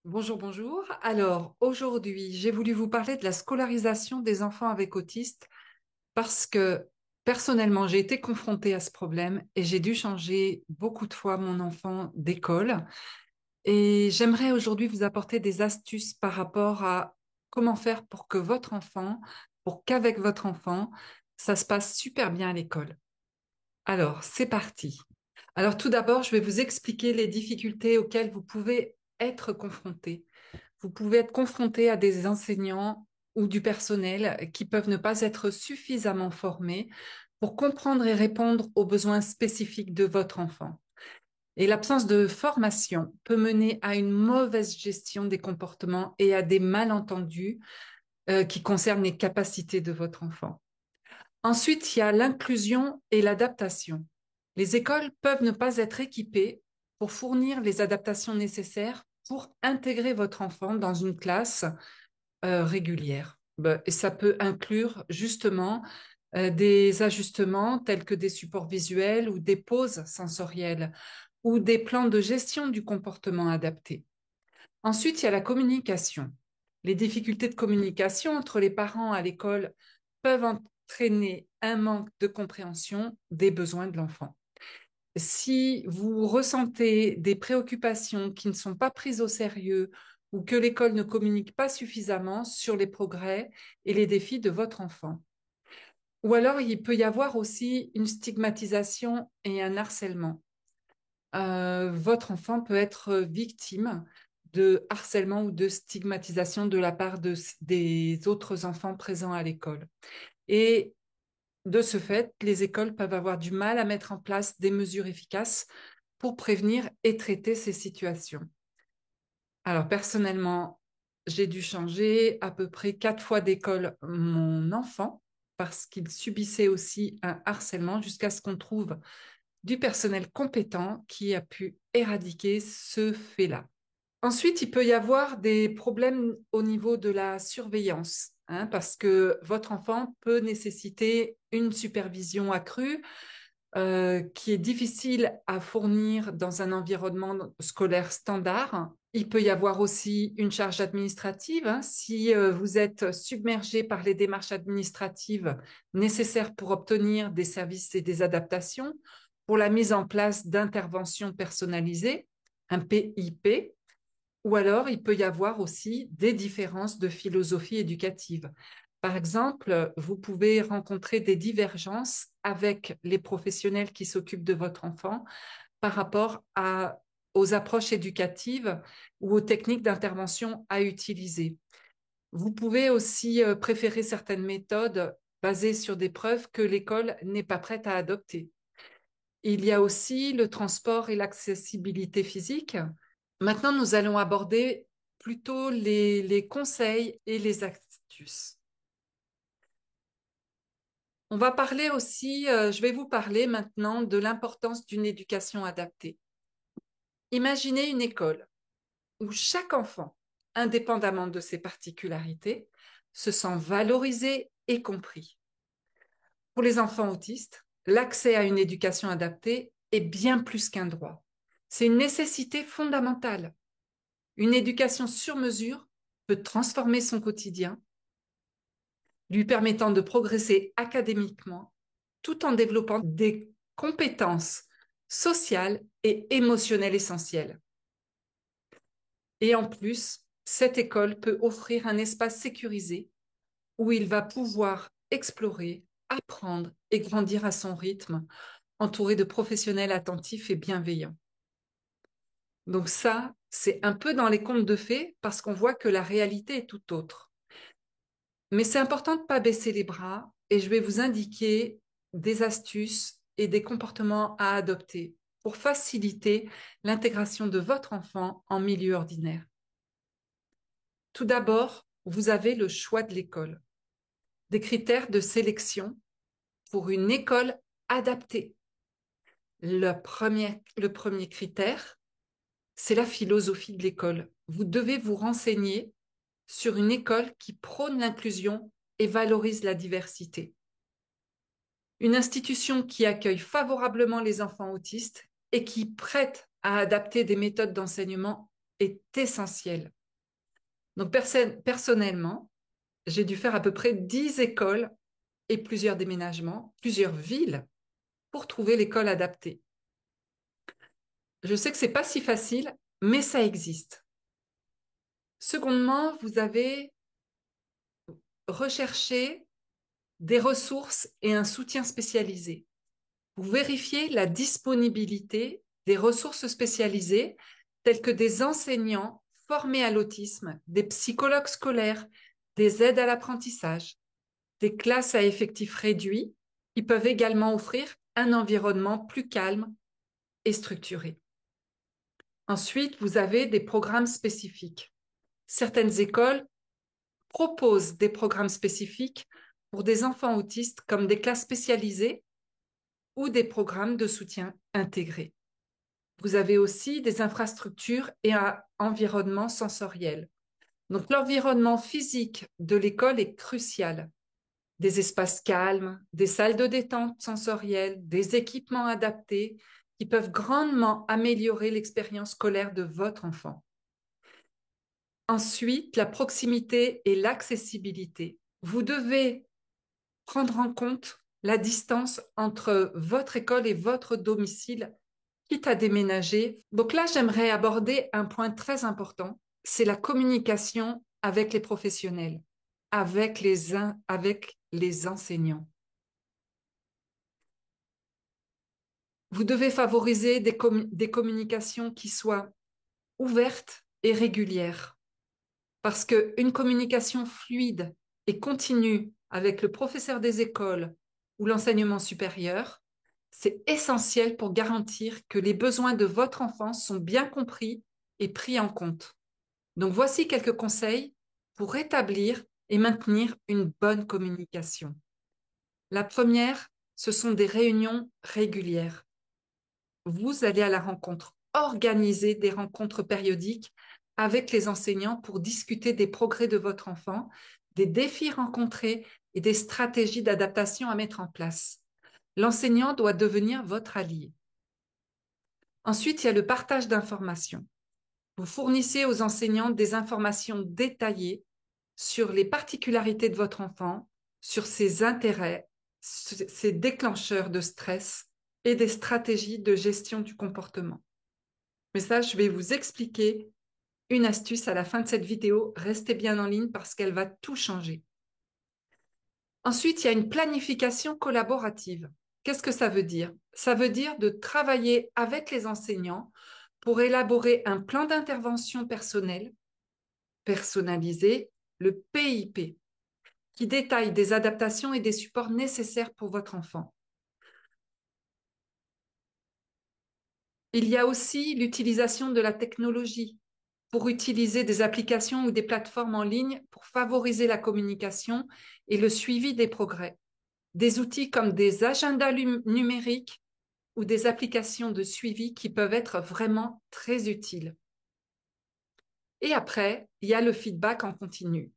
Bonjour, bonjour. Alors, aujourd'hui, j'ai voulu vous parler de la scolarisation des enfants avec autistes parce que personnellement, j'ai été confrontée à ce problème et j'ai dû changer beaucoup de fois mon enfant d'école. Et j'aimerais aujourd'hui vous apporter des astuces par rapport à comment faire pour que votre enfant, pour qu'avec votre enfant, ça se passe super bien à l'école. Alors, c'est parti. Alors, tout d'abord, je vais vous expliquer les difficultés auxquelles vous pouvez être confrontés. Vous pouvez être confronté à des enseignants ou du personnel qui peuvent ne pas être suffisamment formés pour comprendre et répondre aux besoins spécifiques de votre enfant. Et l'absence de formation peut mener à une mauvaise gestion des comportements et à des malentendus qui concernent les capacités de votre enfant. Ensuite, il y a l'inclusion et l'adaptation. Les écoles peuvent ne pas être équipées pour fournir les adaptations nécessaires pour intégrer votre enfant dans une classe régulière. Et ça peut inclure justement des ajustements tels que des supports visuels ou des pauses sensorielles ou des plans de gestion du comportement adaptés. Ensuite, il y a la communication. Les difficultés de communication entre les parents à l'école peuvent entraîner un manque de compréhension des besoins de l'enfant. Si vous ressentez des préoccupations qui ne sont pas prises au sérieux ou que l'école ne communique pas suffisamment sur les progrès et les défis de votre enfant, ou alors il peut y avoir aussi une stigmatisation et un harcèlement. Votre enfant peut être victime de harcèlement ou de stigmatisation de la part des autres enfants présents à l'école. Et de ce fait, les écoles peuvent avoir du mal à mettre en place des mesures efficaces pour prévenir et traiter ces situations. Alors personnellement, j'ai dû changer à peu près 4 fois d'école mon enfant parce qu'il subissait aussi un harcèlement jusqu'à ce qu'on trouve du personnel compétent qui a pu éradiquer ce fait-là. Ensuite, il peut y avoir des problèmes au niveau de la surveillance, hein, parce que votre enfant peut nécessiter une supervision accrue qui est difficile à fournir dans un environnement scolaire standard. Il peut y avoir aussi une charge administrative, hein, si vous êtes submergé par les démarches administratives nécessaires pour obtenir des services et des adaptations, pour la mise en place d'interventions personnalisées, un PIP, ou alors il peut y avoir aussi des différences de philosophie éducative. Par exemple, vous pouvez rencontrer des divergences avec les professionnels qui s'occupent de votre enfant par rapport aux approches éducatives ou aux techniques d'intervention à utiliser. Vous pouvez aussi préférer certaines méthodes basées sur des preuves que l'école n'est pas prête à adopter. Il y a aussi le transport et l'accessibilité physique. Maintenant, nous allons aborder plutôt les conseils et les astuces. On va parler aussi, je vais vous parler maintenant de l'importance d'une éducation adaptée. Imaginez une école où chaque enfant, indépendamment de ses particularités, se sent valorisé et compris. Pour les enfants autistes, l'accès à une éducation adaptée est bien plus qu'un droit. C'est une nécessité fondamentale. Une éducation sur mesure peut transformer son quotidien, lui permettant de progresser académiquement tout en développant des compétences sociales et émotionnelles essentielles. Et en plus, cette école peut offrir un espace sécurisé où il va pouvoir explorer, apprendre et grandir à son rythme, entouré de professionnels attentifs et bienveillants. Donc ça, c'est un peu dans les contes de fées parce qu'on voit que la réalité est tout autre. Mais c'est important de ne pas baisser les bras et je vais vous indiquer des astuces et des comportements à adopter pour faciliter l'intégration de votre enfant en milieu ordinaire. Tout d'abord, vous avez le choix de l'école, des critères de sélection pour une école adaptée. Le premier critère, c'est la philosophie de l'école. Vous devez vous renseigner sur une école qui prône l'inclusion et valorise la diversité. Une institution qui accueille favorablement les enfants autistes et qui prête à adapter des méthodes d'enseignement est essentielle. Donc, personnellement, j'ai dû faire à peu près 10 écoles et plusieurs déménagements, plusieurs villes pour trouver l'école adaptée. Je sais que c'est pas si facile, mais ça existe. Secondement, vous avez recherché des ressources et un soutien spécialisé. Vous vérifiez la disponibilité des ressources spécialisées telles que des enseignants formés à l'autisme, des psychologues scolaires, des aides à l'apprentissage, des classes à effectifs réduits qui peuvent également offrir un environnement plus calme et structuré. Ensuite, vous avez des programmes spécifiques. Certaines écoles proposent des programmes spécifiques pour des enfants autistes comme des classes spécialisées ou des programmes de soutien intégrés. Vous avez aussi des infrastructures et un environnement sensoriel. Donc l'environnement physique de l'école est crucial. Des espaces calmes, des salles de détente sensorielle, des équipements adaptés qui peuvent grandement améliorer l'expérience scolaire de votre enfant. Ensuite, la proximité et l'accessibilité. Vous devez prendre en compte la distance entre votre école et votre domicile, quitte à déménager. Donc là, j'aimerais aborder un point très important, c'est la communication avec les professionnels, avec les enseignants. Vous devez favoriser des communications qui soient ouvertes et régulières, parce qu'une communication fluide et continue avec le professeur des écoles ou l'enseignement supérieur, c'est essentiel pour garantir que les besoins de votre enfant sont bien compris et pris en compte. Donc voici quelques conseils pour établir et maintenir une bonne communication. La première, ce sont des réunions régulières. Vous allez à la rencontre, organiser des rencontres périodiques avec les enseignants pour discuter des progrès de votre enfant, des défis rencontrés et des stratégies d'adaptation à mettre en place. L'enseignant doit devenir votre allié. Ensuite, il y a le partage d'informations. Vous fournissez aux enseignants des informations détaillées sur les particularités de votre enfant, sur ses intérêts, ses déclencheurs de stress et des stratégies de gestion du comportement. Mais ça, je vais vous expliquer une astuce à la fin de cette vidéo. Restez bien en ligne parce qu'elle va tout changer. Ensuite, il y a une planification collaborative. Qu'est-ce que ça veut dire? Ça veut dire de travailler avec les enseignants pour élaborer un plan d'intervention personnel, personnalisé, le PIP, qui détaille des adaptations et des supports nécessaires pour votre enfant. Il y a aussi l'utilisation de la technologie pour utiliser des applications ou des plateformes en ligne pour favoriser la communication et le suivi des progrès. Des outils comme des agendas numériques ou des applications de suivi qui peuvent être vraiment très utiles. Et après, il y a le feedback en continu.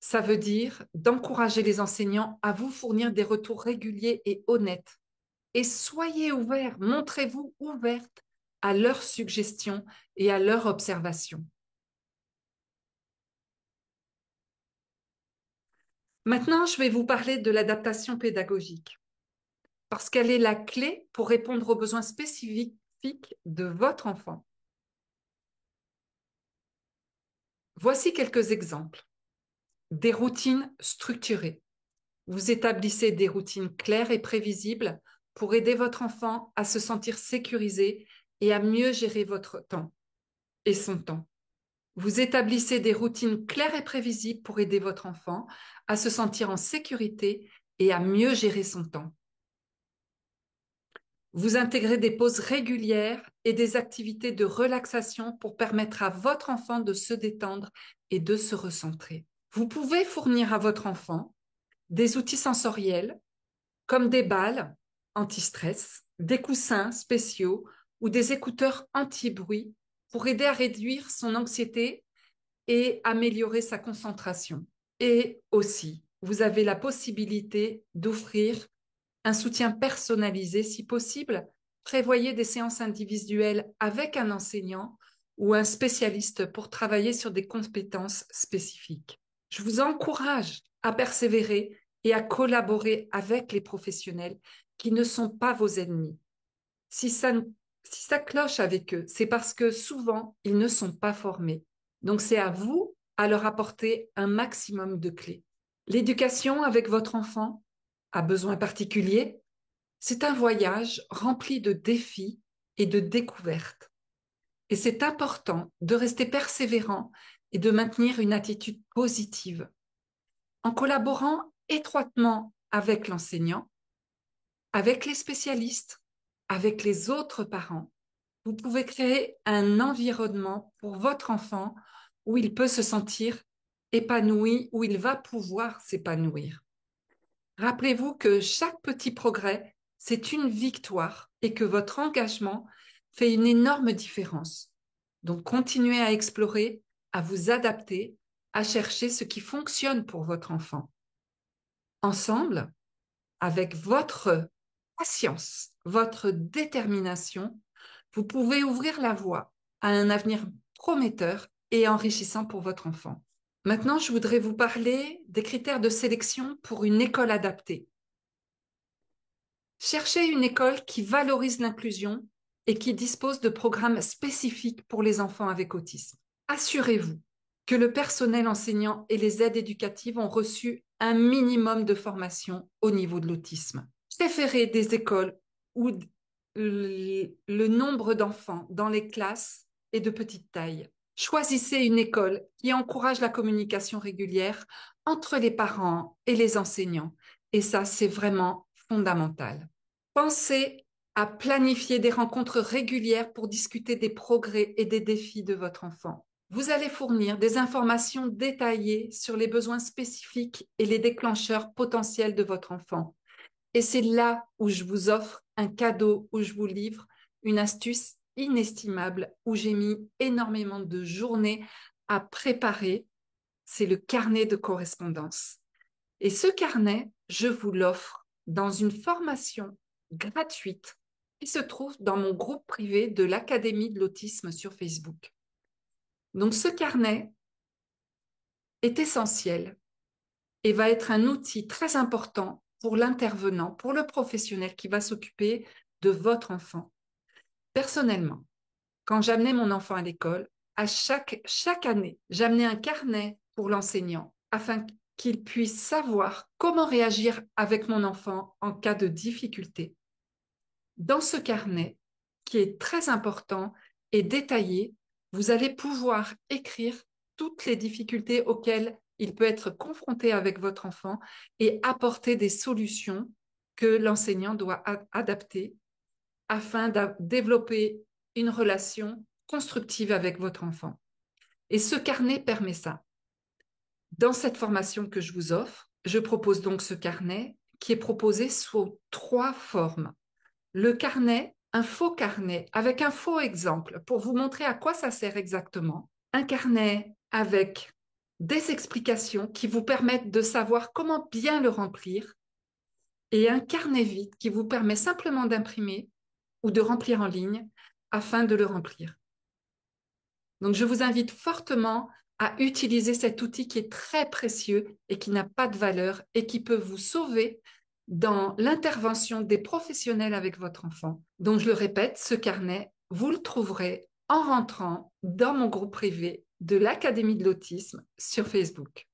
Ça veut dire d'encourager les enseignants à vous fournir des retours réguliers et honnêtes. Et soyez ouverts, montrez-vous ouvertes à leurs suggestions et à leurs observations. Maintenant, je vais vous parler de l'adaptation pédagogique, parce qu'elle est la clé pour répondre aux besoins spécifiques de votre enfant. Voici quelques exemples. Des routines structurées. Vous établissez des routines claires et prévisibles pour aider votre enfant à se sentir sécurisé et à mieux gérer votre temps et son temps. Vous établissez des routines claires et prévisibles pour aider votre enfant à se sentir en sécurité et à mieux gérer son temps. Vous intégrez des pauses régulières et des activités de relaxation pour permettre à votre enfant de se détendre et de se recentrer. Vous pouvez fournir à votre enfant des outils sensoriels comme des balles anti-stress, des coussins spéciaux ou des écouteurs anti-bruit pour aider à réduire son anxiété et améliorer sa concentration. Et aussi, vous avez la possibilité d'offrir un soutien personnalisé si possible. Prévoyez des séances individuelles avec un enseignant ou un spécialiste pour travailler sur des compétences spécifiques. Je vous encourage à persévérer et à collaborer avec les professionnels qui ne sont pas vos ennemis. Si ça cloche avec eux, c'est parce que souvent, ils ne sont pas formés. Donc, c'est à vous à leur apporter un maximum de clés. L'éducation avec votre enfant à besoins particuliers, c'est un voyage rempli de défis et de découvertes. Et c'est important de rester persévérant et de maintenir une attitude positive. En collaborant étroitement avec l'enseignant, avec les spécialistes, avec les autres parents, vous pouvez créer un environnement pour votre enfant où il peut se sentir épanoui, où il va pouvoir s'épanouir. Rappelez-vous que chaque petit progrès, c'est une victoire et que votre engagement fait une énorme différence. Donc, continuez à explorer, à vous adapter, à chercher ce qui fonctionne pour votre enfant. Ensemble, avec votre patience, votre détermination, vous pouvez ouvrir la voie à un avenir prometteur et enrichissant pour votre enfant. Maintenant, je voudrais vous parler des critères de sélection pour une école adaptée. Cherchez une école qui valorise l'inclusion et qui dispose de programmes spécifiques pour les enfants avec autisme. Assurez-vous que le personnel enseignant et les aides éducatives ont reçu un minimum de formation au niveau de l'autisme. Préférez des écoles où le nombre d'enfants dans les classes est de petite taille. Choisissez une école qui encourage la communication régulière entre les parents et les enseignants. Et ça, c'est vraiment fondamental. Pensez à planifier des rencontres régulières pour discuter des progrès et des défis de votre enfant. Vous allez fournir des informations détaillées sur les besoins spécifiques et les déclencheurs potentiels de votre enfant. Et c'est là où je vous offre un cadeau, où je vous livre une astuce inestimable, où j'ai mis énormément de journées à préparer. C'est le carnet de correspondance. Et ce carnet, je vous l'offre dans une formation gratuite qui se trouve dans mon groupe privé de l'Académie de l'autisme sur Facebook. Donc ce carnet est essentiel et va être un outil très important pour l'intervenant, pour le professionnel qui va s'occuper de votre enfant. Personnellement, quand j'amenais mon enfant à l'école, à chaque année, j'amenais un carnet pour l'enseignant afin qu'il puisse savoir comment réagir avec mon enfant en cas de difficulté. Dans ce carnet, qui est très important et détaillé, vous allez pouvoir écrire toutes les difficultés auxquelles il peut être confronté avec votre enfant et apporter des solutions que l'enseignant doit adapter afin de développer une relation constructive avec votre enfant. Et ce carnet permet ça. Dans cette formation que je vous offre, je propose donc ce carnet qui est proposé sous 3 formes. Le carnet, un faux carnet avec un faux exemple pour vous montrer à quoi ça sert exactement. Un carnet avec des explications qui vous permettent de savoir comment bien le remplir et un carnet vide qui vous permet simplement d'imprimer ou de remplir en ligne afin de le remplir. Donc, je vous invite fortement à utiliser cet outil qui est très précieux et qui n'a pas de valeur et qui peut vous sauver dans l'intervention des professionnels avec votre enfant. Donc, je le répète, ce carnet, vous le trouverez en rentrant dans mon groupe privé de l'Académie de l'autisme sur Facebook.